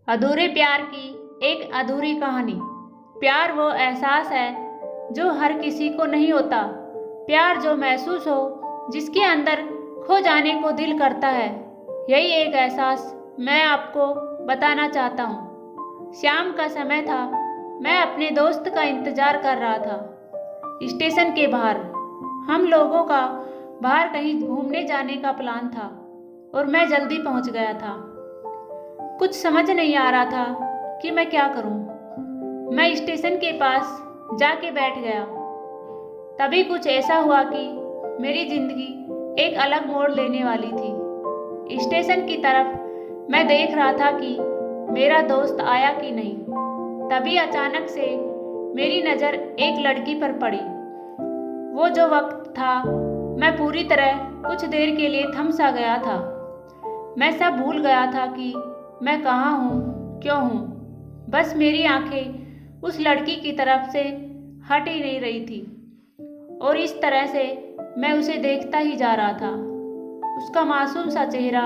अधूरे प्यार की एक अधूरी कहानी। प्यार वो एहसास है जो हर किसी को नहीं होता। प्यार जो महसूस हो, जिसके अंदर खो जाने को दिल करता है। यही एक एहसास मैं आपको बताना चाहता हूँ। शाम का समय था। मैं अपने दोस्त का इंतज़ार कर रहा था स्टेशन के बाहर। हम लोगों का बाहर कहीं घूमने जाने का प्लान था और मैं जल्दी पहुँच गया था। कुछ समझ नहीं आ रहा था कि मैं क्या करूं। मैं स्टेशन के पास जाके बैठ गया। तभी कुछ ऐसा हुआ कि मेरी जिंदगी एक अलग मोड़ लेने वाली थी। स्टेशन की तरफ मैं देख रहा था कि मेरा दोस्त आया कि नहीं। तभी अचानक से मेरी नज़र एक लड़की पर पड़ी। वो जो वक्त था, मैं पूरी तरह कुछ देर के लिए थम सा गया था। मैं सब भूल गया था कि मैं कहाँ हूँ, क्यों हूँ। बस मेरी आंखें उस लड़की की तरफ से हट ही नहीं रही थी और इस तरह से मैं उसे देखता ही जा रहा था। उसका मासूम सा चेहरा,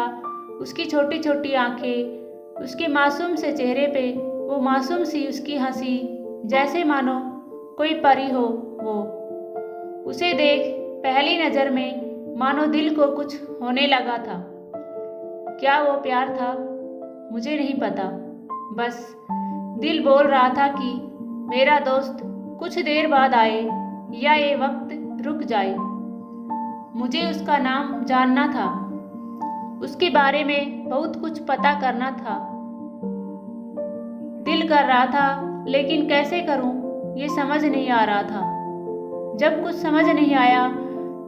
उसकी छोटी छोटी आंखें, उसके मासूम से चेहरे पे वो मासूम सी उसकी हंसी, जैसे मानो कोई परी हो वो। उसे देख पहली नज़र में मानो दिल को कुछ होने लगा था। क्या वो प्यार था? मुझे नहीं पता। बस दिल बोल रहा था कि मेरा दोस्त कुछ देर बाद आए या ये वक्त रुक जाए। मुझे उसका नाम जानना था, उसके बारे में बहुत कुछ पता करना था। दिल कर रहा था, लेकिन कैसे करूं ये समझ नहीं आ रहा था। जब कुछ समझ नहीं आया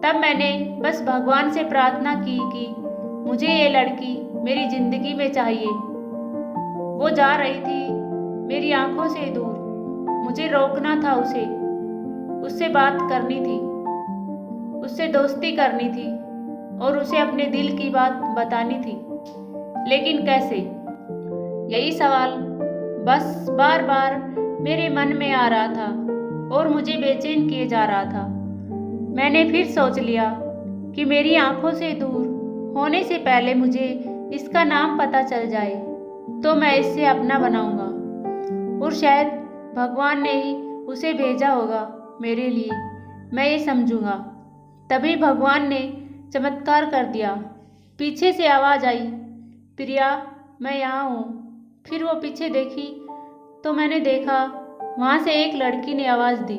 तब मैंने बस भगवान से प्रार्थना की कि मुझे ये लड़की मेरी जिंदगी में चाहिए। वो जा रही थी मेरी आंखों से दूर। मुझे रोकना था उसे, उससे बात करनी थी, उससे दोस्ती करनी थी और उसे अपने दिल की बात बतानी थी। लेकिन कैसे? यही सवाल बस बार बार मेरे मन में आ रहा था और मुझे बेचैन किए जा रहा था। मैंने फिर सोच लिया कि मेरी आंखों से दूर होने से पहले मुझे इसका नाम पता चल जाए तो मैं इसे अपना बनाऊंगा और शायद भगवान ने ही उसे भेजा होगा मेरे लिए, मैं ये समझूंगा। तभी भगवान ने चमत्कार कर दिया। पीछे से आवाज़ आई, प्रिया मैं यहाँ हूँ। फिर वो पीछे देखी तो मैंने देखा वहाँ से एक लड़की ने आवाज़ दी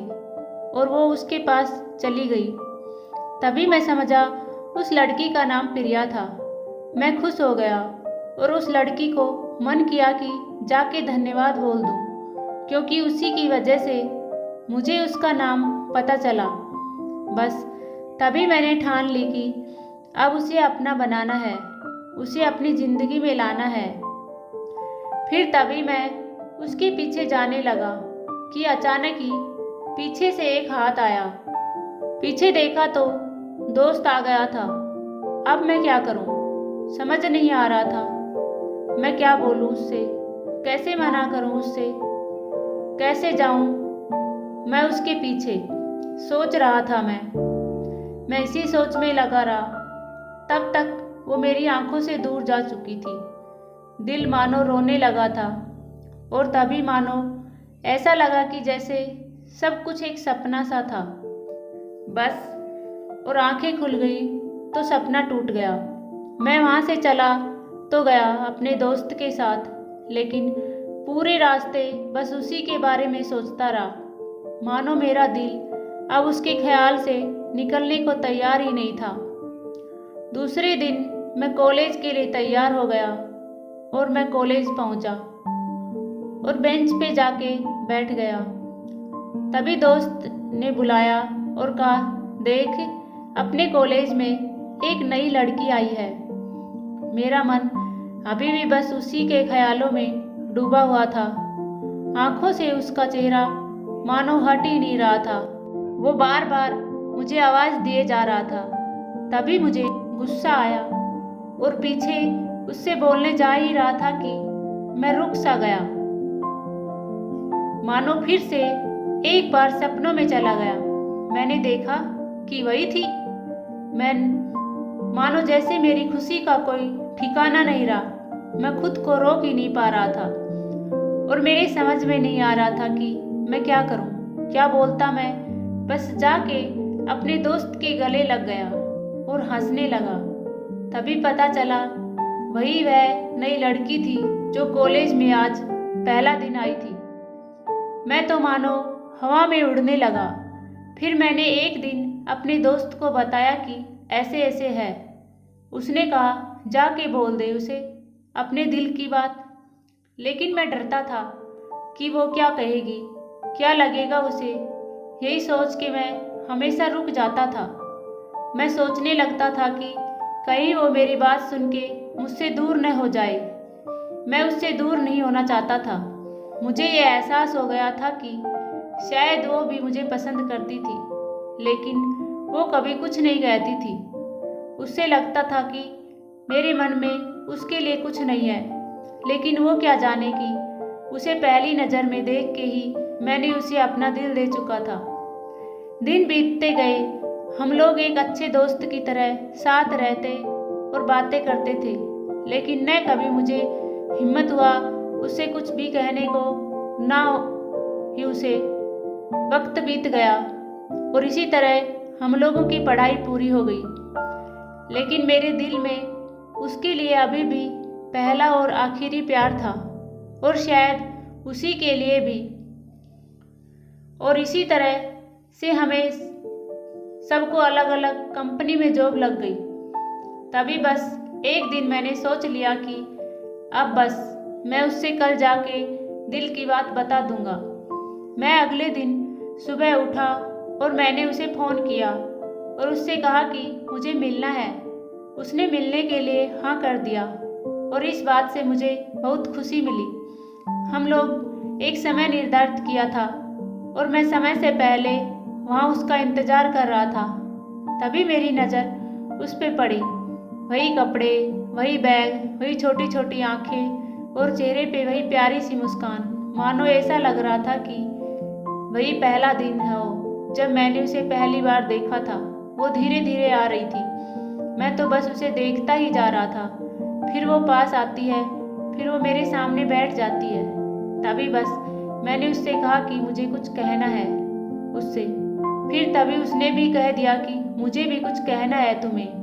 और वो उसके पास चली गई। तभी मैं समझा उस लड़की का नाम प्रिया था। मैं खुश हो गया और उस लड़की को मन किया कि जाके धन्यवाद बोल दूं, क्योंकि उसी की वजह से मुझे उसका नाम पता चला। बस तभी मैंने ठान ली कि अब उसे अपना बनाना है, उसे अपनी ज़िंदगी में लाना है। फिर तभी मैं उसके पीछे जाने लगा कि अचानक ही पीछे से एक हाथ आया। पीछे देखा तो दोस्त आ गया था। अब मैं क्या करूं? समझ नहीं आ रहा था। मैं क्या बोलूं उससे, कैसे मना करूं उससे, कैसे जाऊं मैं उसके पीछे? सोच रहा था मैं इसी सोच में लगा रहा। तब तक वो मेरी आंखों से दूर जा चुकी थी। दिल मानो रोने लगा था और तभी मानो ऐसा लगा कि जैसे सब कुछ एक सपना सा था बस। और आंखें खुल गई तो सपना टूट गया। मैं वहाँ से चला तो गया अपने दोस्त के साथ, लेकिन पूरे रास्ते बस उसी के बारे में सोचता रहा। मानो मेरा दिल अब उसके ख्याल से निकलने को तैयार ही नहीं था। दूसरे दिन मैं कॉलेज के लिए तैयार हो गया और मैं कॉलेज पहुंचा और बेंच पे जाके बैठ गया। तभी दोस्त ने बुलाया और कहा, देख अपने कॉलेज में एक नई लड़की आई है। मेरा मन अभी भी बस उसी के ख्यालों में डूबा हुआ था। आंखों से उसका चेहरा मानो हट ही नहीं रहा था। वो बार बार मुझे आवाज़ दिए जा रहा था। तभी मुझे गुस्सा आया और पीछे उससे बोलने जा ही रहा था कि मैं रुक सा गया। मानो फिर से एक बार सपनों में चला गया। मैंने देखा कि वही थी। मैं मानो जैसे मेरी खुशी का कोई ठिकाना नहीं रहा। मैं खुद को रोक ही नहीं पा रहा था। और मेरे समझ में नहीं आ रहा था कि मैं क्या करूं, क्या बोलता मैं। बस जाके अपने दोस्त के गले लग गया और हंसने लगा। तभी पता चला वही वह नई लड़की थी जो कॉलेज में आज पहला दिन आई थी। मैं तो मानो हवा में उड़ने लगा। फिर मैंने एक दिन अपने दोस्त को बताया कि ऐसे ऐसे है। उसने कहा जाके बोल दे उसे अपने दिल की बात। लेकिन मैं डरता था कि वो क्या कहेगी, क्या लगेगा उसे। यही सोच के मैं हमेशा रुक जाता था। मैं सोचने लगता था कि कहीं वो मेरी बात सुन के मुझसे दूर न हो जाए। मैं उससे दूर नहीं होना चाहता था। मुझे ये एहसास हो गया था कि शायद वो भी मुझे पसंद करती थी, लेकिन वो कभी कुछ नहीं कहती थी। उससे लगता था कि मेरे मन में उसके लिए कुछ नहीं है, लेकिन वो क्या जाने कि उसे पहली नज़र में देख के ही मैंने उसे अपना दिल दे चुका था। दिन बीतते गए। हम लोग एक अच्छे दोस्त की तरह साथ रहते और बातें करते थे, लेकिन न कभी मुझे हिम्मत हुआ उससे कुछ भी कहने को। ना ही उसे वक्त बीत गया और इसी तरह हम लोगों की पढ़ाई पूरी हो गई। लेकिन मेरे दिल में उसके लिए अभी भी पहला और आखिरी प्यार था, और शायद उसी के लिए भी। और इसी तरह से हमें सबको अलग अलग कंपनी में जॉब लग गई। तभी बस एक दिन मैंने सोच लिया कि अब बस मैं उससे कल जाके दिल की बात बता दूंगा। मैं अगले दिन सुबह उठा और मैंने उसे फ़ोन किया और उससे कहा कि मुझे मिलना है। उसने मिलने के लिए हाँ कर दिया और इस बात से मुझे बहुत खुशी मिली। हम लोग एक समय निर्धारित किया था और मैं समय से पहले वहाँ उसका इंतज़ार कर रहा था। तभी मेरी नज़र उस पे पड़ी। वही कपड़े, वही बैग, वही छोटी छोटी आंखें और चेहरे पे वही प्यारी सी मुस्कान। मानो ऐसा लग रहा था कि वही पहला दिन हो जब मैंने उसे पहली बार देखा था। वो धीरे धीरे आ रही थी। मैं तो बस उसे देखता ही जा रहा था। फिर वो पास आती है, फिर वो मेरे सामने बैठ जाती है। तभी बस मैंने उससे कहा कि मुझे कुछ कहना है उससे। फिर तभी उसने भी कह दिया कि मुझे भी कुछ कहना है तुम्हें।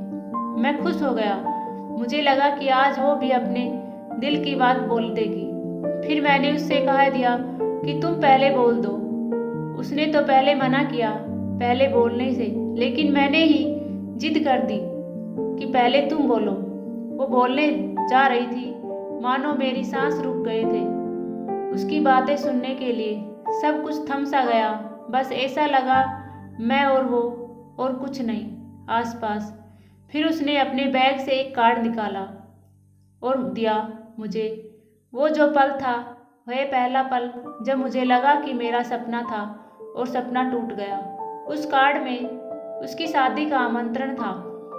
मैं खुश हो गया। मुझे लगा कि आज वो भी अपने दिल की बात बोल देगी। फिर मैंने उससे कह दिया कि तुम पहले बोल दो। उसने तो पहले मना किया पहले बोलने से, लेकिन मैंने ही जिद कर दी कि पहले तुम बोलो। वो बोलने जा रही थी, मानो मेरी सांस रुक गए थे। उसकी बातें सुनने के लिए सब कुछ थम सा गया। बस ऐसा लगा मैं और वो और कुछ नहीं आसपास। फिर उसने अपने बैग से एक कार्ड निकाला और दिया मुझे। वो जो पल था वह पहला पल जब मुझे लगा कि मेरा सपना था और सपना टूट गया। उस कार्ड में उसकी शादी का आमंत्रण था।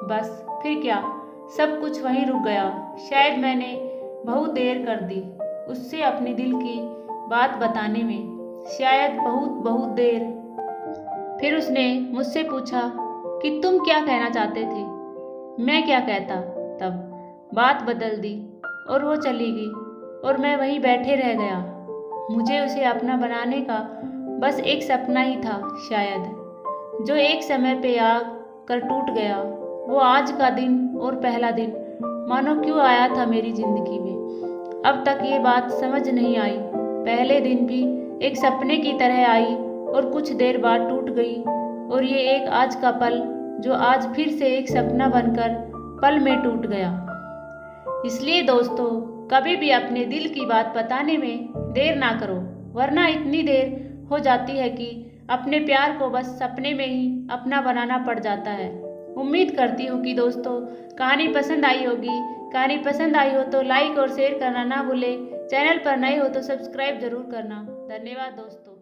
बस फिर क्या, सब कुछ वहीं रुक गया। शायद मैंने बहुत देर कर दी उससे अपने दिल की बात बताने में, शायद बहुत बहुत देर। फिर उसने मुझसे पूछा कि तुम क्या कहना चाहते थे। मैं क्या कहता। तब बात बदल दी और वो चली गई और मैं वहीं बैठे रह गया। मुझे उसे अपना बनाने का बस एक सपना ही था शायद, जो एक समय पे आग कर टूट गया। वो आज का दिन और पहला दिन मानो क्यों आया था मेरी जिंदगी में। अब तक ये बात समझ नहीं आई। पहले दिन भी एक सपने की तरह आई और कुछ देर बाद टूट गई, और ये एक आज का पल जो आज फिर से एक सपना बनकर पल में टूट गया। इसलिए दोस्तों, कभी भी अपने दिल की बात बताने में देर ना करो, वरना इतनी देर हो जाती है कि अपने प्यार को बस सपने में ही अपना बनाना पड़ जाता है। उम्मीद करती हूँ कि दोस्तों कहानी पसंद आई होगी। कहानी पसंद आई हो तो लाइक और शेयर करना ना भूलें। चैनल पर नए हो तो सब्सक्राइब जरूर करना। धन्यवाद दोस्तों।